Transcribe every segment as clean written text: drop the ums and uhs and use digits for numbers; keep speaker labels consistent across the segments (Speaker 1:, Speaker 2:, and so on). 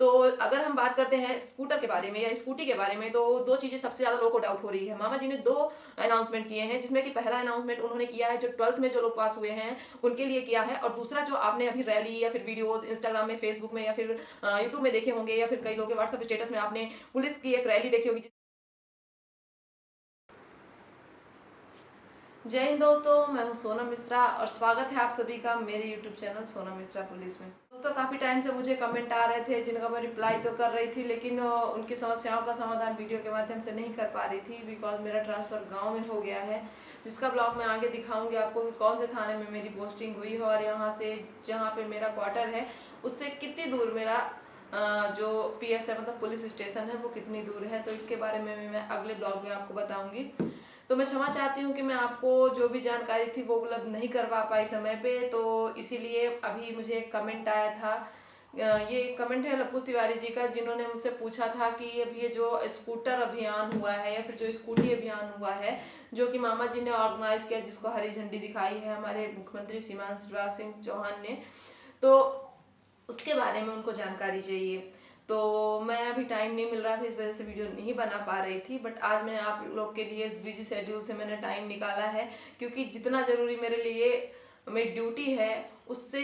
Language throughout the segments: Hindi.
Speaker 1: तो अगर हम बात करते हैं स्कूटर के बारे में या स्कूटी के बारे में, तो दो चीजें सबसे ज्यादा लोगों को डाउट हो रही है। मामा जी ने दो अनाउंसमेंट किए हैं, जिसमें कि पहला अनाउंसमेंट उन्होंने किया है जो 12th में जो लोग पास हुए हैं उनके लिए किया है, और दूसरा जो आपने अभी रैली या फिर वीडियोस इंस्टाग्राम में, फेसबुक में या फिर यूट्यूब में देखे होंगे, या फिर कई लोगों के व्हाट्सएप स्टेटस में आपने पुलिस की एक रैली देखी होगी। जय हिंद दोस्तों, मैं हूं सोनम मिश्रा और स्वागत है आप सभी का मेरे YouTube channel Sonam Mishra police में। दोस्तों, काफ़ी टाइम से मुझे कमेंट आ रहे थे जिनका मैं रिप्लाई तो कर रही थी, लेकिन उनकी समस्याओं का समाधान वीडियो के माध्यम से नहीं कर पा रही थी, बिकॉज मेरा ट्रांसफ़र गाँव में हो गया है, जिसका ब्लॉग मैं आगे दिखाऊंगी आपको कि कौन से थाने में मेरी पोस्टिंग हुई है और यहाँ से जहाँ पे मेरा क्वार्टर है उससे कितनी दूर मेरा जो PS है, मतलब पुलिस स्टेशन है, वो कितनी दूर है। तो इसके बारे में मैं अगले ब्लॉग में आपको बताऊंगी। तो मैं क्षमा चाहती हूँ कि मैं आपको जो भी जानकारी थी वो उपलब्ध नहीं करवा पाई समय पे, तो इसीलिए अभी मुझे एक कमेंट आया था। ये कमेंट है लपुस तिवारी जी का, जिन्होंने मुझसे पूछा था कि अब ये जो स्कूटर अभियान हुआ है या फिर जो स्कूटी अभियान हुआ है जो कि मामा जी ने ऑर्गेनाइज किया, जिसको हरी झंडी दिखाई है हमारे मुख्यमंत्री श्रीमान शिवराज सिंह चौहान ने, तो उसके बारे में उनको जानकारी चाहिए। तो मैं अभी टाइम नहीं मिल रहा था, इस वजह से वीडियो नहीं बना पा रही थी, बट आज मैंने आप लोग के लिए इस बिजी शेड्यूल से मैंने टाइम निकाला है, क्योंकि जितना ज़रूरी मेरे लिए मेरी ड्यूटी है उससे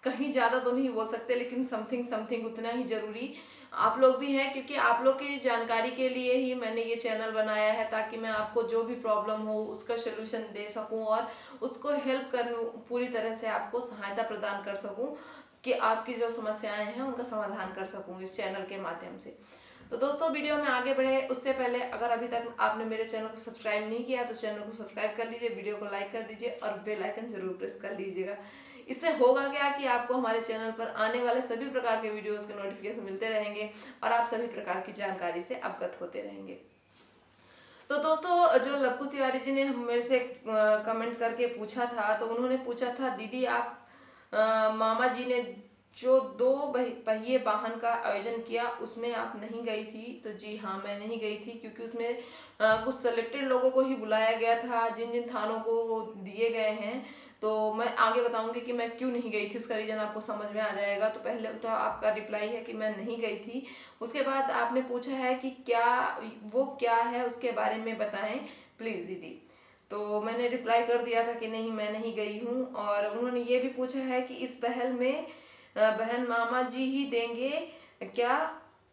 Speaker 1: कहीं ज़्यादा तो नहीं बोल सकते, लेकिन समथिंग समथिंग उतना ही ज़रूरी आप लोग भी हैं, क्योंकि आप लोग की जानकारी के लिए ही मैंने ये चैनल बनाया है, ताकि मैं आपको जो भी प्रॉब्लम हो उसका सोल्यूशन दे सकूं और उसको हेल्प करूं, पूरी तरह से आपको सहायता प्रदान कर सकूं कि आपकी जो समस्याएं हैं उनका समाधान कर सकूं इस चैनल के माध्यम से। तो दोस्तों, वीडियो में आगे बढ़े उससे पहले अगर अभी तक आपने मेरे चैनल को सब्सक्राइब नहीं किया तो चैनल को सब्सक्राइब कर लीजिए, वीडियो को लाइक कर दीजिए और बेल आइकन जरूर प्रेस कर लीजिएगा। इससे होगा क्या कि आपको हमारे चैनल पर आने वाले सभी प्रकार के वीडियोस के नोटिफिकेशन मिलते रहेंगे और आप सभी प्रकार की जानकारी से अवगत होते रहेंगे। तो दोस्तों, जो लक्कू तिवारी जी ने मेरे से कमेंट करके पूछा था, तो उन्होंने पूछा था, दीदी आप मामा जी ने जो दो पहिए वाहन का आयोजन किया उसमें आप नहीं गई थी। तो जी हाँ, मैं नहीं गई थी, क्योंकि उसमें कुछ सेलेक्टेड लोगों को ही बुलाया गया था जिन जिन थानों को वो दिए गए हैं। तो मैं आगे बताऊंगी कि मैं क्यों नहीं गई थी, उसका रीज़न आपको समझ में आ जाएगा। तो पहले तो आपका रिप्लाई है कि मैं नहीं गई थी। उसके बाद आपने पूछा है कि क्या है उसके बारे में बताएं प्लीज़ दीदी। तो मैंने रिप्लाई कर दिया था कि नहीं, मैं नहीं गई हूँ। और उन्होंने ये भी पूछा है कि इस पहल में बहन मामा जी ही देंगे क्या,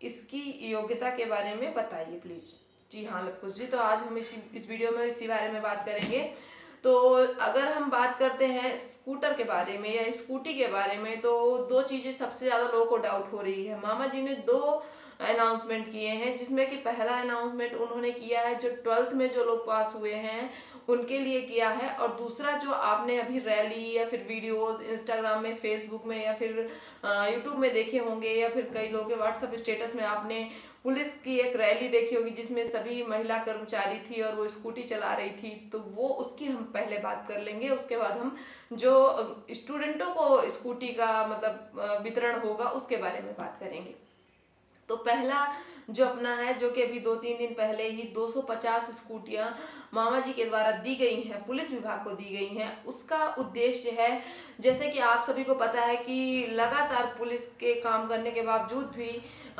Speaker 1: इसकी योग्यता के बारे में बताइए प्लीज़। जी हाँ लवकुश जी, तो आज हम इस वीडियो में इसी बारे में बात करेंगे। तो अगर हम बात करते हैं स्कूटर के बारे में या स्कूटी के बारे में, तो दो चीज़ें सबसे ज़्यादा लोगों को डाउट हो रही है। मामा जी ने दो अनाउंसमेंट किए हैं, जिसमें कि पहला अनाउंसमेंट उन्होंने किया है जो 12th में जो लोग पास हुए हैं उनके लिए किया है, और दूसरा जो आपने अभी रैली या फिर वीडियोस इंस्टाग्राम में, फेसबुक में या फिर यूट्यूब में देखे होंगे, या फिर कई लोगों के व्हाट्सएप स्टेटस में आपने पुलिस की एक रैली देखी होगी जिसमें सभी महिला कर्मचारी थी और वो स्कूटी चला रही थी। तो वो उसकी हम पहले बात कर लेंगे, उसके बाद हम जो स्टूडेंटों को स्कूटी का मतलब वितरण होगा उसके बारे में बात करेंगे। तो पहला जो अपना है, जो कि अभी 2-3 दिन पहले ही 250 स्कूटियां मामा जी के द्वारा दी गई हैं, पुलिस विभाग को दी गई हैं, उसका उद्देश्य है, जैसे कि आप सभी को पता है कि लगातार पुलिस के काम करने के बावजूद भी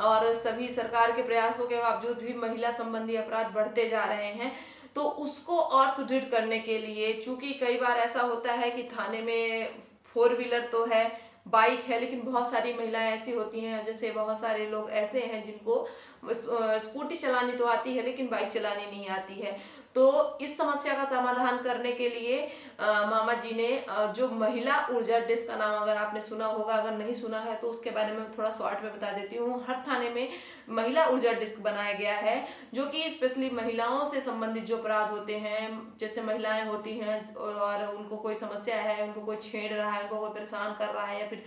Speaker 1: और सभी सरकार के प्रयासों के बावजूद भी महिला संबंधी अपराध बढ़ते जा रहे हैं। तो उसको और सुदृढ़ करने के लिए, चूंकि कई बार ऐसा होता है कि थाने में 4 व्हीलर तो है, बाइक है, लेकिन बहुत सारी महिलाएं ऐसी होती हैं, जैसे बहुत सारे लोग ऐसे हैं जिनको स्कूटी चलानी तो आती है लेकिन बाइक चलानी नहीं आती है। तो इस समस्या का समाधान करने के लिए मामा जी ने जो महिला ऊर्जा डेस्क का नाम अगर आपने सुना होगा, अगर नहीं सुना है तो उसके बारे में थोड़ा शॉर्ट में बता देती हूँ। हर थाने में महिला ऊर्जा डेस्क बनाया गया है, जो कि स्पेशली महिलाओं से संबंधित जो अपराध होते हैं, जैसे महिलाएं होती हैं और उनको कोई समस्या है, उनको कोई छेड़ रहा है, उनको कोई परेशान कर रहा है, या फिर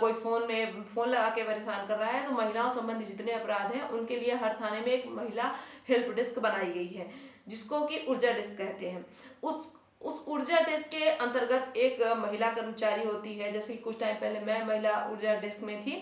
Speaker 1: कोई फोन लगा के परेशान कर रहा है, तो महिलाओं संबंधी जितने अपराध हैं उनके लिए हर थाने में एक महिला हेल्प डेस्क बनाई गई है, जिसको कि ऊर्जा डेस्क कहते हैं। उस ऊर्जा डेस्क के अंतर्गत एक महिला कर्मचारी होती है, जैसे कि कुछ टाइम पहले मैं महिला ऊर्जा डेस्क में थी,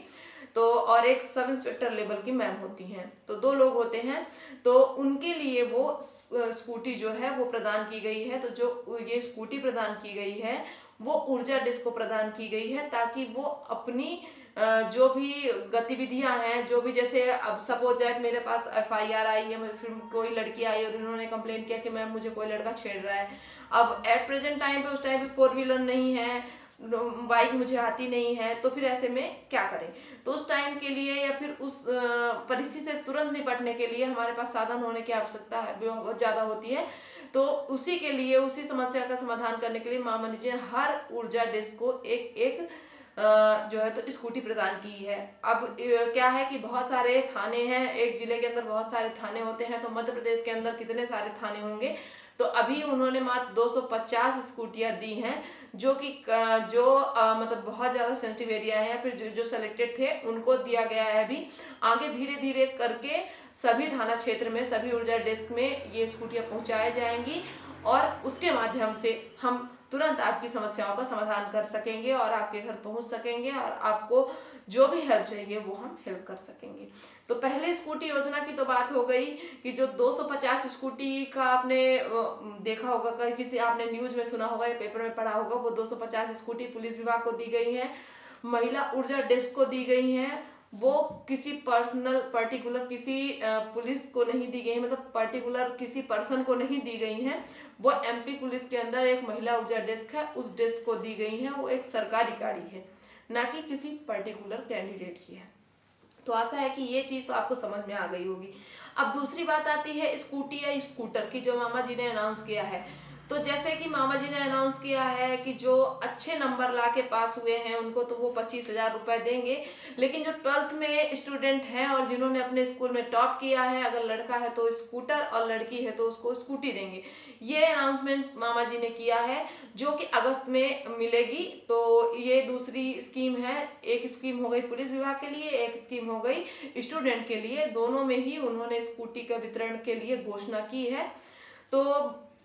Speaker 1: तो और एक सब इंस्पेक्टर लेवल की मैम होती हैं, तो 2 लोग होते हैं। तो उनके लिए वो स्कूटी जो है वो प्रदान की गई है। तो जो ये स्कूटी प्रदान की गई है वो ऊर्जा डेस्क को प्रदान की गई है, ताकि वो अपनी जो भी गतिविधियां हैं, जो भी जैसे अब सपोज दैट मेरे पास FIR आई है, फिर कोई लड़की आई और उन्होंने कंप्लेन किया कि मैम मुझे कोई लड़का छेड़ रहा है। अब एट प्रेजेंट टाइम पे उस टाइम पे 4 व्हीलर नहीं है, बाइक मुझे आती नहीं है, तो फिर ऐसे में क्या करें। तो उस टाइम के लिए या फिर उस परिस्थिति से तुरंत निपटने के लिए हमारे पास साधन होने की आवश्यकता है, बहुत ज़्यादा होती है। तो उसी के लिए, उसी समस्या का समाधान करने के लिए मामा जी ने हर ऊर्जा डेस्क को एक एक जो है तो स्कूटी प्रदान की है। अब क्या है कि बहुत सारे थाने हैं, एक जिले के अंदर बहुत सारे थाने होते हैं, तो मध्य प्रदेश के अंदर कितने सारे थाने होंगे। तो अभी उन्होंने मात्र 250 स्कूटियां दी हैं, जो कि मतलब बहुत ज़्यादा सेंसिटिव एरिया है, फिर जो सेलेक्टेड थे उनको दिया गया है। अभी आगे धीरे धीरे करके सभी थाना क्षेत्र में, सभी ऊर्जा डेस्क में ये स्कूटियां पहुंचाई जाएंगी और उसके माध्यम से हम तुरंत आपकी समस्याओं का समाधान कर सकेंगे और आपके घर पहुंच सकेंगे और आपको जो भी हेल्प चाहिए वो हम हेल्प कर सकेंगे। तो पहले स्कूटी योजना की तो बात हो गई कि जो 250 स्कूटी का आपने देखा होगा, कहीं किसी आपने न्यूज में सुना होगा या पेपर में पढ़ा होगा, वो 250 स्कूटी पुलिस विभाग को दी गई है, महिला ऊर्जा डेस्क को दी गई है। वो किसी पर्टिकुलर किसी पुलिस को नहीं दी गई, मतलब पर्टिकुलर किसी पर्सन को नहीं दी गई है। वो MP पुलिस के अंदर एक महिला ऊर्जा डेस्क है, उस डेस्क को दी गई है। वो एक सरकारी गाड़ी है, ना कि किसी पर्टिकुलर कैंडिडेट की है। तो आशा है कि ये चीज़ तो आपको समझ में आ गई होगी। अब दूसरी बात आती है स्कूटी या स्कूटर की, जो मामा जी ने अनाउंस किया है। तो जैसे कि मामा जी ने अनाउंस किया है कि जो अच्छे नंबर ला के पास हुए हैं उनको तो वो 25,000 रुपये देंगे, लेकिन जो 12th में स्टूडेंट हैं और जिन्होंने अपने स्कूल में टॉप किया है, अगर लड़का है तो स्कूटर और लड़की है तो उसको स्कूटी देंगे। ये अनाउंसमेंट मामा जी ने किया है, जो कि अगस्त में मिलेगी। तो ये दूसरी स्कीम है। एक स्कीम हो गई पुलिस विभाग के लिए, एक स्कीम हो गई स्टूडेंट के लिए। दोनों में ही उन्होंने स्कूटी का वितरण के लिए घोषणा की है। तो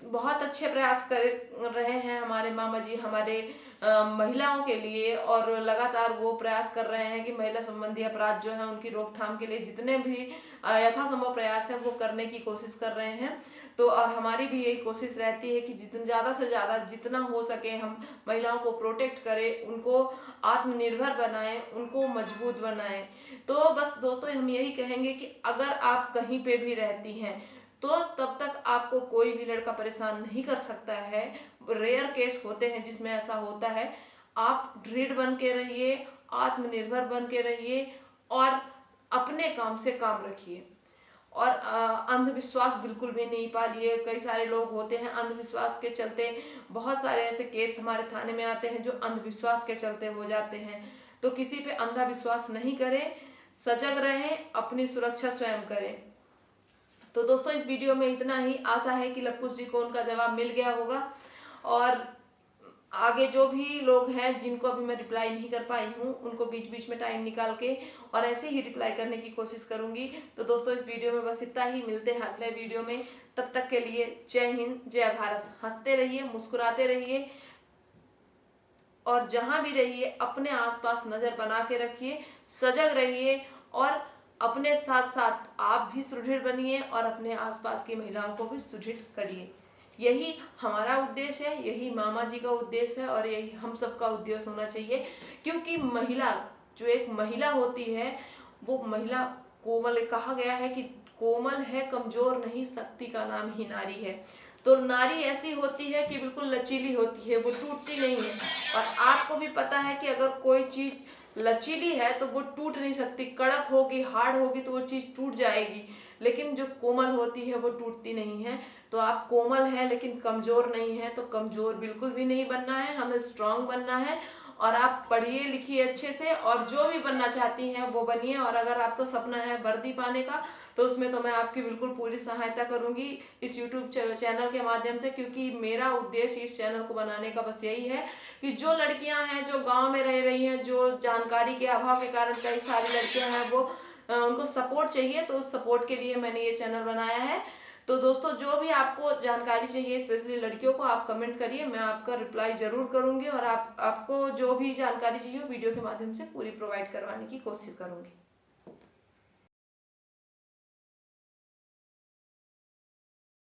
Speaker 1: बहुत अच्छे प्रयास कर रहे हैं हमारे मामा जी हमारे महिलाओं के लिए, और लगातार वो प्रयास कर रहे हैं कि महिला संबंधी अपराध जो है उनकी रोकथाम के लिए जितने भी यथासंभव प्रयास है वो करने की कोशिश कर रहे हैं। तो और हमारी भी यही कोशिश रहती है कि जितना ज़्यादा से ज़्यादा जितना हो सके हम महिलाओं को प्रोटेक्ट करें, उनको आत्मनिर्भर बनाएं, उनको मजबूत बनाएं। तो बस दोस्तों हम यही कहेंगे कि अगर आप कहीं पे भी रहती हैं तो तब तक आपको कोई भी लड़का परेशान नहीं कर सकता है। रेयर केस होते हैं जिसमें ऐसा होता है। आप दृढ़ बन के रहिए, आत्मनिर्भर बन के रहिए और अपने काम से काम रखिए। और अंधविश्वास बिल्कुल भी नहीं पालिए। कई सारे लोग होते हैं अंधविश्वास के चलते, बहुत सारे ऐसे केस हमारे थाने में आते हैं जो अंधविश्वास के चलते हो जाते हैं। तो किसी पे अंधविश्वास नहीं करें, सजग रहें, अपनी सुरक्षा स्वयं करें। तो दोस्तों इस वीडियो में इतना ही। आशा है कि लवकुश जी को उनका जवाब मिल गया होगा, और आगे जो भी लोग हैं जिनको अभी मैं रिप्लाई नहीं कर पाई हूँ उनको बीच बीच में टाइम निकाल के और ऐसे ही रिप्लाई करने की कोशिश करूंगी। तो दोस्तों इस वीडियो में बस इतना ही। मिलते हैं अगले वीडियो में, तब तक के लिए जय हिंद, जय भारत। हंसते रहिए, मुस्कुराते रहिए और जहां भी रहिए अपने आसपास नजर बना के रखिए, सजग रहिए और अपने साथ साथ आप भी सुदृढ़ बनिए और अपने आसपास की महिलाओं को भी सुदृढ़ करिए। यही हमारा उद्देश्य है, यही मामा जी का उद्देश्य है और यही हम सबका उद्देश्य होना चाहिए। क्योंकि महिला, जो एक महिला होती है वो महिला कोमल, कहा गया है कि कोमल है, कमजोर नहीं, शक्ति का नाम ही नारी है। तो नारी ऐसी होती है कि बिल्कुल लचीली होती है, वो टूटती नहीं है। और आपको भी पता है कि अगर कोई चीज लचीली है तो वो टूट नहीं सकती, कड़क होगी, हार्ड होगी तो वो चीज टूट जाएगी। लेकिन जो कोमल होती है वो टूटती नहीं है। तो आप कोमल हैं लेकिन कमजोर नहीं है, तो कमजोर बिल्कुल भी नहीं बनना है, हमें स्ट्रांग बनना है। और आप पढ़िए लिखिए अच्छे से और जो भी बनना चाहती हैं वो बनिए। और अगर आपको सपना है वर्दी पाने का तो उसमें तो मैं आपकी बिल्कुल पूरी सहायता करूंगी इस यूट्यूब चैनल के माध्यम से। क्योंकि मेरा उद्देश्य इस चैनल को बनाने का बस यही है कि जो लड़कियां हैं जो गांव में रह रही हैं, जो जानकारी के अभाव के कारण कई सारी लड़कियां हैं वो उनको सपोर्ट चाहिए, तो उस सपोर्ट के लिए मैंने ये चैनल बनाया है। तो दोस्तों जो भी आपको जानकारी चाहिए स्पेशली लड़कियों को, आप कमेंट करिए, मैं आपका रिप्लाई जरूर करूंगी और आपको जो भी जानकारी चाहिए वीडियो के माध्यम से पूरी प्रोवाइड करवाने की कोशिश करूंगी।